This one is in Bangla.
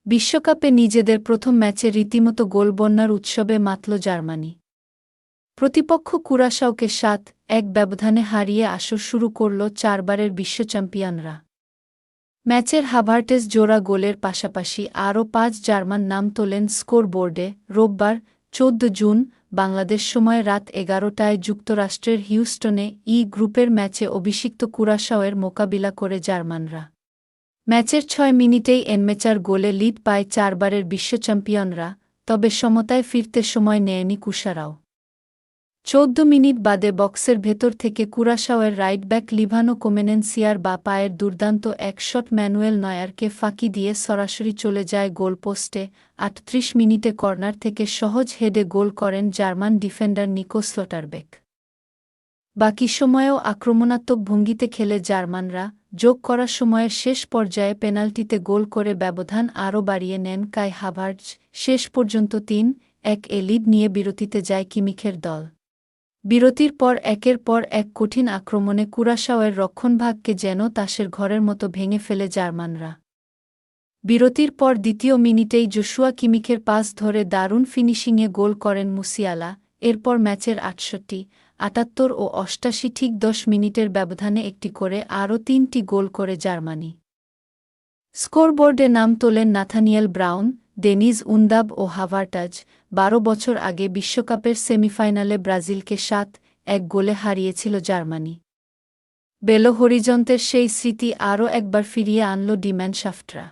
বিশ্বকাপে নিজেদের প্রথম ম্যাচে রীতিমতো গোলবন্যার উৎসবে মাতল জার্মানি। প্রতিপক্ষ কুরাশাওকে ৭-১ ব্যবধানে হারিয়ে আসর শুরু করল চারবারের বিশ্বচ্যাম্পিয়নরা। ম্যাচের হাভার্টেজ জোড়া গোলের পাশাপাশি আরও ৫ জার্মান নাম তোলেন স্কোরবোর্ডে। রোববার ১৪ জুন বাংলাদেশ সময় রাত ১১টায় যুক্তরাষ্ট্রের হিউস্টনে গ্রুপের ম্যাচে অভিষিক্ত কুরাশাওয়ের মোকাবিলা করে জার্মানরা। ম্যাচের ৬ মিনিটেই এনমেচার গোলে লিড পায় চারবারের বিশ্বচ্যাম্পিয়নরা, তবে সমতায় ফিরতে সময় নেয়নি কুশারাও। ১৪ মিনিট বাদে বক্সের ভেতর থেকে কুরাশাওয়ের রাইটব্যাক লিভানো কোমেনেনসিয়ার বা পায়ের দুর্দান্ত এক শট ম্যানুয়েল নয়ারকে ফাঁকি দিয়ে সরাসরি চলে যায় গোলপোস্টে। ৩৮ মিনিটে কর্নার থেকে সহজ হেডে গোল করেন জার্মান ডিফেন্ডার নিকো স্লটারবেক। বাকি সময়েও আক্রমণাত্মক ভঙ্গিতে খেলে জার্মানরা যোগ করা সময়ের শেষ পর্যায়ে পেনাল্টিতে গোল করে ব্যবধান আরও বাড়িয়ে নেন কাই হাভার্টজ। শেষ পর্যন্ত ৩-১ লিড নিয়ে বিরতিতে যায় কিমিখের দল। বিরতির পর একের পর এক কঠিন আক্রমণে কুরাশাওয়ের রক্ষণভাগকে যেন তাসের ঘরের মতো ভেঙে ফেলে জার্মানরা। বিরতির পর দ্বিতীয় মিনিটেই জোশুয়া কিমিখের পাস ধরে দারুণ ফিনিশিংয়ে গোল করেন মুসিয়ালা। এরপর ম্যাচের ৬৮, ৭৮ ও ৮৮ ঠিক ১০ মিনিটের ব্যবধানে একটি করে আরও ৩টি গোল করে জার্মানি। স্কোরবোর্ডে নাম তোলেন নাথানিয়েল ব্রাউন, ডেনিজ উন্দাব ও হাভার্টাজ। ১২ বছর আগে বিশ্বকাপের সেমিফাইনালে ব্রাজিলকে ৭-১ গোলে হারিয়েছিল জার্মানি। বেলো হরিজন্তের সেই স্মৃতি আরও একবার ফিরিয়ে আনল ডি ম্যানশাফটরা।